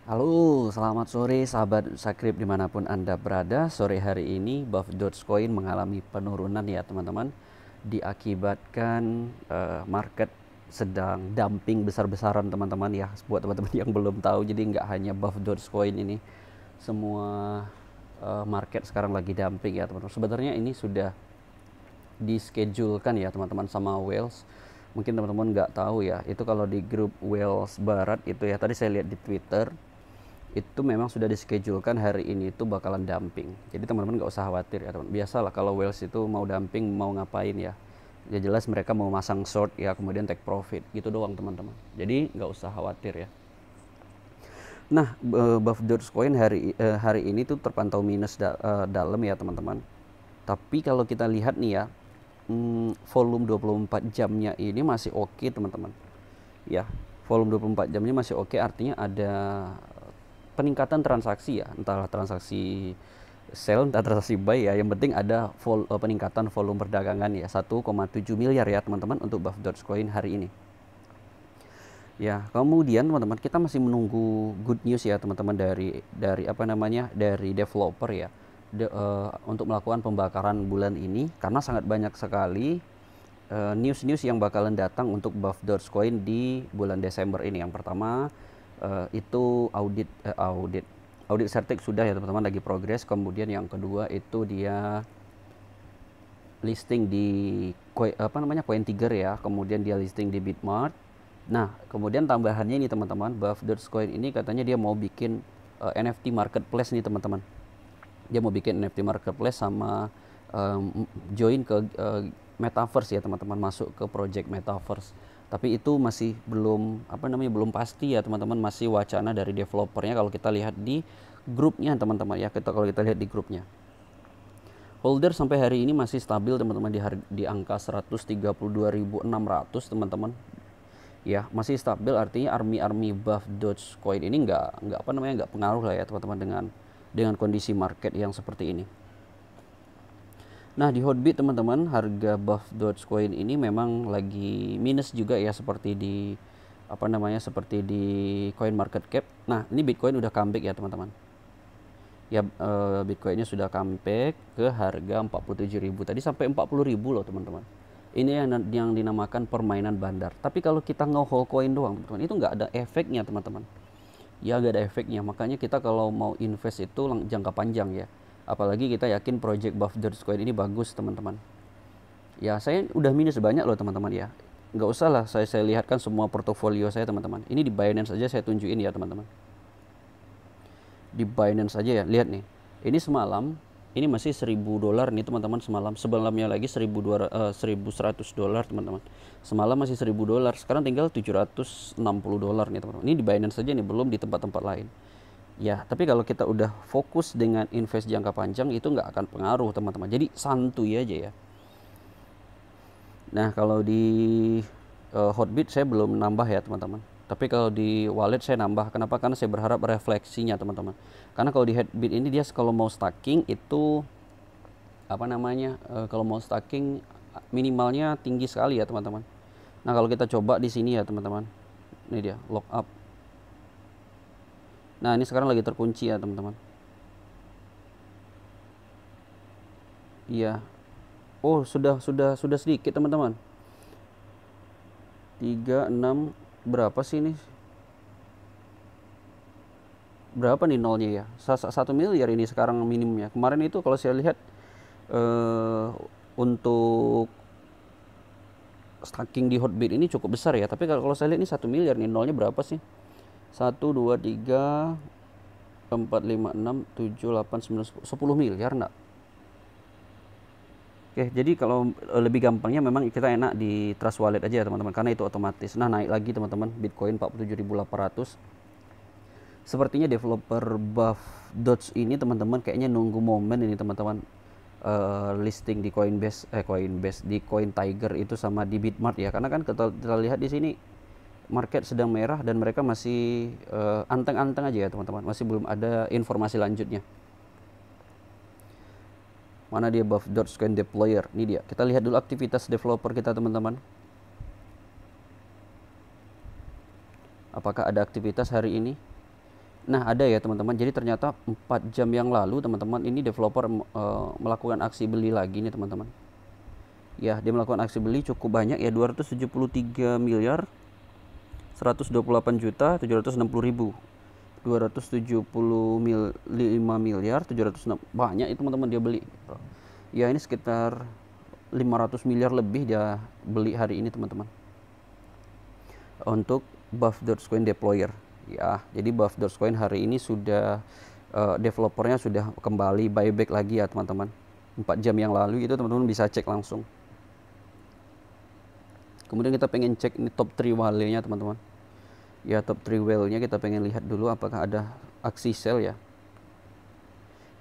Halo, selamat sore sahabat Sakrib dimanapun Anda berada. Sore hari ini Buff Dogecoin mengalami penurunan ya teman-teman. Diakibatkan market sedang dumping besar-besaran teman-teman ya. Buat teman-teman yang belum tahu, jadi nggak hanya Buff Dogecoin ini. Semua market sekarang lagi dumping ya teman-teman. Sebenarnya ini sudah dischedule ya teman-teman sama Wales. Mungkin teman-teman nggak tahu ya, itu kalau di grup Wales Barat itu ya, tadi saya lihat di Twitter, itu memang sudah dischedulekan hari ini itu bakalan dumping. Jadi teman-teman nggak usah khawatir ya teman. Biasalah kalau Wales itu mau dumping mau ngapain ya. Ya jelas mereka mau masang short ya, kemudian take profit gitu doang teman-teman. Jadi nggak usah khawatir ya. Nah, Buff Dogecoin hari ini tuh terpantau minus dalam ya teman-teman. Tapi kalau kita lihat nih ya, volume 24 jamnya ini masih oke teman-teman. Ya, volume 24 jamnya masih oke, artinya ada peningkatan transaksi ya, entahlah transaksi sell entah transaksi buy ya, yang penting ada peningkatan volume perdagangan ya, 1,7 miliar ya teman-teman untuk Buff Dogecoin hari ini. Ya, kemudian teman-teman kita masih menunggu good news ya teman-teman dari apa namanya, dari developer ya, untuk melakukan pembakaran bulan ini, karena sangat banyak sekali news-news yang bakalan datang untuk Buff Dogecoin di bulan Desember ini. Yang pertama itu audit Certik sudah ya teman-teman, lagi progres. Kemudian yang kedua itu dia listing di Coin Tiger ya, kemudian dia listing di Bitmart. Nah, kemudian tambahannya ini teman-teman, Buff Dogecoin ini katanya dia mau bikin NFT marketplace nih teman-teman. Dia mau bikin NFT marketplace sama join ke metaverse ya teman-teman, masuk ke project metaverse. Tapi itu masih belum belum pasti ya teman-teman, masih wacana dari developernya kalau kita lihat di grupnya teman-teman ya. Kalau kita lihat di grupnya, holder sampai hari ini masih stabil teman-teman di angka 132.600 teman-teman. Ya, masih stabil, artinya army Buff Dogecoin ini nggak pengaruh lah ya teman-teman dengan kondisi market yang seperti ini. Nah, di Hotbit teman-teman, harga Buff Dogecoin ini memang lagi minus juga ya, seperti di seperti di Coin Market Cap. Nah, ini Bitcoin udah comeback ya teman-teman. Ya, Bitcoinnya sudah comeback ke harga 47.000, tadi sampai 40.000 loh teman-teman. Ini yang dinamakan permainan bandar. Tapi kalau kita nge-hold coin doang teman-teman, itu nggak ada efeknya teman-teman. Ya nggak ada efeknya, makanya kita kalau mau invest itu jangka panjang ya. Apalagi kita yakin project Buff Dogecoin ini bagus teman-teman. Ya, saya udah minus banyak loh teman-teman ya. Nggak usah lah saya lihatkan semua portofolio saya teman-teman. Ini di Binance saja saya tunjukin ya teman-teman. Di Binance aja ya, lihat nih. Ini semalam ini masih $1.000 nih teman-teman. Sebelumnya lagi $1.100 teman-teman. Semalam masih $1.000, sekarang tinggal $760 nih teman-teman. Ini di Binance saja nih, belum di tempat-tempat lain. Ya, tapi kalau kita udah fokus dengan invest jangka panjang itu nggak akan pengaruh teman-teman. Jadi santuy aja ya. Nah, kalau di Hotbit saya belum nambah ya teman-teman. Tapi kalau di wallet saya nambah. Kenapa? Karena saya berharap refleksinya teman-teman. Karena kalau di Hotbit ini dia kalau mau stacking itu kalau mau stacking minimalnya tinggi sekali ya teman-teman. Nah, kalau kita coba di sini ya teman-teman. Ini dia lock up. Nah, ini sekarang lagi terkunci ya teman-teman. Iya. Oh, sudah sedikit teman-teman. 36 berapa sih ini? Berapa nih nolnya ya? 1 miliar ini sekarang minimumnya. Kemarin itu kalau saya lihat eh, untuk stacking di Hotbit ini cukup besar ya. Tapi kalau saya lihat ini 1 miliar nih, nolnya berapa sih? 1, 2, 3, 4, 5, 6, 7, 8, 9, 10 miliar enggak? Oke, jadi kalau lebih gampangnya memang kita enak di Trust Wallet aja ya teman-teman, karena itu otomatis. Nah, naik lagi teman-teman, Bitcoin 47.800. Sepertinya developer Buff Doge ini teman-teman kayaknya nunggu momen ini teman-teman, listing di Coinbase di Coin Tiger itu sama di Bitmart ya. Karena kan kita lihat di sini market sedang merah dan mereka masih anteng-anteng aja ya teman-teman, masih belum ada informasi lanjutnya. Mana dia Buff Dogecoin deployer? Ini dia. Kita lihat dulu aktivitas developer kita teman-teman. Apakah ada aktivitas hari ini? Nah, ada ya teman-teman. Jadi ternyata 4 jam yang lalu teman-teman ini developer melakukan aksi beli lagi nih teman-teman. Ya, dia melakukan aksi beli cukup banyak ya, 273 miliar 128 juta 760 ribu. 275 miliar 706, banyak itu teman-teman dia beli. Ya, ini sekitar 500 miliar lebih dia beli hari ini teman-teman. Untuk Buff Dogecoin deployer. Ya, jadi Buff Dogecoin hari ini sudah developernya sudah kembali buyback lagi ya teman-teman. 4 jam yang lalu itu teman-teman bisa cek langsung. Kemudian kita pengen cek ini top 3 whale-nya teman-teman. Ya, top 3 whale-nya kita pengen lihat dulu apakah ada aksi sell ya.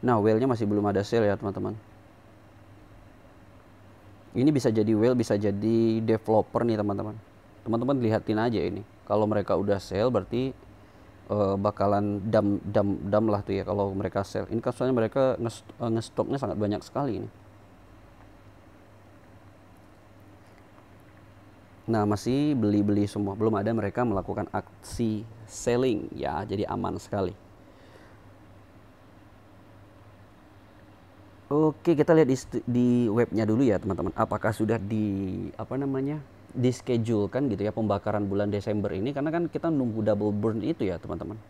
Nah, whale-nya masih belum ada sell ya teman-teman. Ini bisa jadi whale, bisa jadi developer nih teman-teman. Teman-teman lihatin aja ini. Kalau mereka udah sell berarti bakalan dam lah tuh ya kalau mereka sell. Ini kan soalnya mereka ngestoknya sangat banyak sekali ini. Nah, masih beli-beli semua. Belum ada mereka melakukan aksi selling ya, jadi aman sekali. Oke, kita lihat di webnya dulu ya teman-teman. Apakah sudah di schedule kan gitu ya pembakaran bulan Desember ini, karena kan kita nunggu double burn itu ya teman-teman.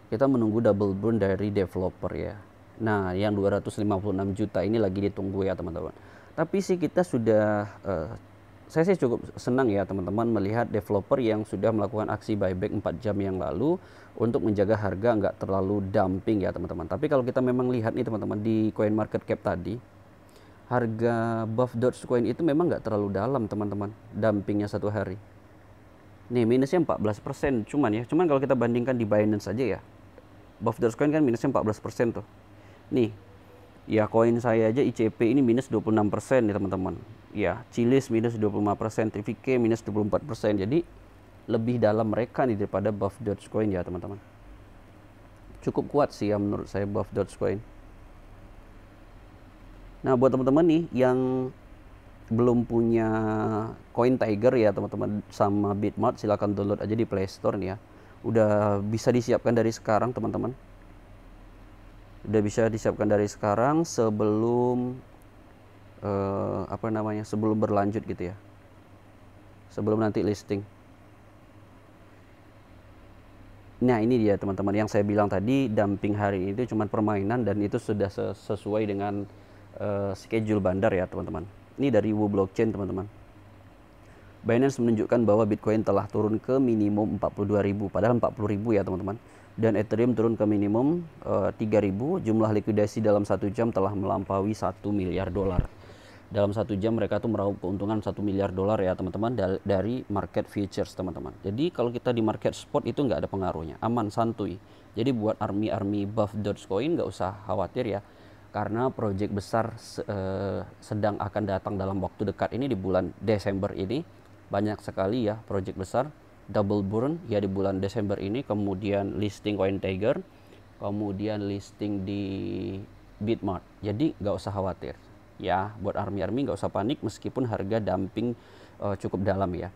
Kita menunggu double burn dari developer ya. Nah, yang 256 juta ini lagi ditunggu ya teman-teman. Tapi sih kita sudah saya sih cukup senang ya teman-teman melihat developer yang sudah melakukan aksi buyback 4 jam yang lalu untuk menjaga harga nggak terlalu dumping ya teman-teman. Tapi kalau kita memang lihat nih teman-teman di coin market cap tadi, harga Buff Dogecoin itu memang nggak terlalu dalam teman-teman, dumpingnya satu hari. Nih minusnya 14% cuman kalau kita bandingkan di Binance saja ya, Buff Dogecoin kan minusnya 14% tuh. Nih, ya koin saya aja ICP ini minus 26% nih teman-teman. Ya, Chiliz minus 25%, TVK minus 24%. Jadi lebih dalam mereka nih daripada Buff Dogecoin ya teman-teman. Cukup kuat sih ya menurut saya Buff Dogecoin. Nah, buat teman-teman nih yang belum punya Coin Tiger ya teman-teman sama Bitmart, silahkan download aja di Play Store nih ya. Udah bisa disiapkan dari sekarang teman-teman. Udah bisa disiapkan dari sekarang sebelum sebelum berlanjut gitu ya, sebelum nanti listing. Nah, ini dia teman-teman yang saya bilang tadi, dumping hari ini itu cuma permainan dan itu sudah sesuai dengan schedule bandar ya teman-teman. Ini dari Wu Blockchain teman-teman. Binance menunjukkan bahwa Bitcoin telah turun ke minimum 42.000, padahal 40.000 ya teman-teman. Dan Ethereum turun ke minimum 3.000. Jumlah likuidasi dalam 1 jam telah melampaui 1 miliar dolar. Dalam 1 jam mereka tuh meraup keuntungan 1 miliar dolar ya teman-teman dari market futures teman-teman. Jadi kalau kita di market spot itu nggak ada pengaruhnya, aman santuy. Jadi buat army Buff Dogecoin nggak usah khawatir ya, karena proyek besar sedang akan datang dalam waktu dekat ini di bulan Desember ini. Banyak sekali ya proyek besar double burn ya di bulan Desember ini, kemudian listing Coin Tiger, kemudian listing di Bitmart. Jadi nggak usah khawatir ya, buat army nggak usah panik meskipun harga dumping cukup dalam ya.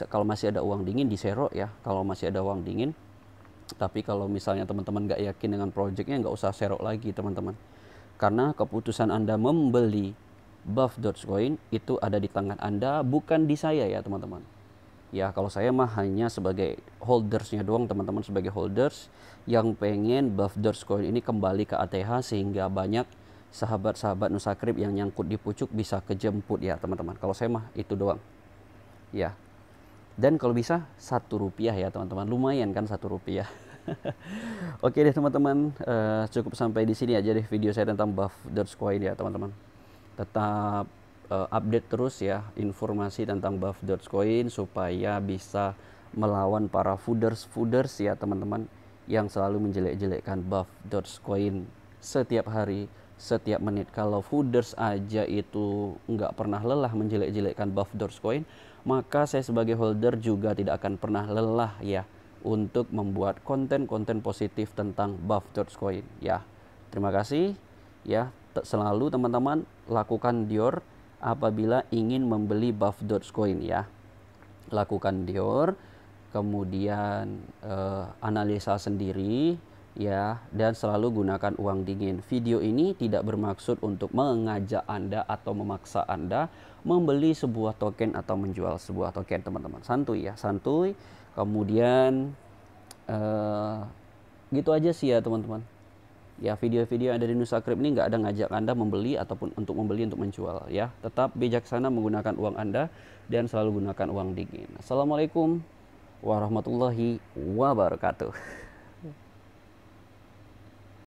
Kalau masih ada uang dingin di Sero ya, kalau masih ada uang dingin. Tapi kalau misalnya teman-teman nggak yakin dengan proyeknya, nggak usah Sero lagi teman-teman, karena keputusan Anda membeli Buff Dogecoin itu ada di tangan Anda, bukan di saya ya teman-teman. Ya, kalau saya mah hanya sebagai holdersnya doang teman-teman, sebagai holders yang pengen Buff Dogecoin ini kembali ke ATH sehingga banyak sahabat-sahabat Nusakrip yang nyangkut di pucuk bisa kejemput ya teman-teman. Kalau saya mah itu doang. Ya. Dan kalau bisa Rp1 ya teman-teman, lumayan kan Rp1. Oke deh teman-teman, cukup sampai di sini aja deh video saya tentang Buff Dogecoin ya teman-teman. Tetap update terus ya informasi tentang Buff Dogecoin supaya bisa melawan para fooders ya teman-teman yang selalu menjelek-jelekkan Buff Dogecoin setiap hari, setiap menit. Kalau fooders aja itu nggak pernah lelah menjelek-jelekkan Buff Dogecoin, maka saya sebagai holder juga tidak akan pernah lelah ya untuk membuat konten-konten positif tentang Buff Dogecoin ya. Terima kasih ya. Selalu teman-teman lakukan Dior apabila ingin membeli Buff Dogecoin ya. Lakukan Dior kemudian analisa sendiri ya, dan selalu gunakan uang dingin. Video ini tidak bermaksud untuk mengajak Anda atau memaksa Anda membeli sebuah token atau menjual sebuah token, teman-teman. Santuy ya, santuy. Kemudian gitu aja sih ya, teman-teman. Ya, video-video yang ada di Nusacrypt ini nggak ada ngajak Anda membeli ataupun untuk membeli untuk menjual ya. Tetap bijaksana menggunakan uang Anda dan selalu gunakan uang dingin. Assalamualaikum warahmatullahi wabarakatuh.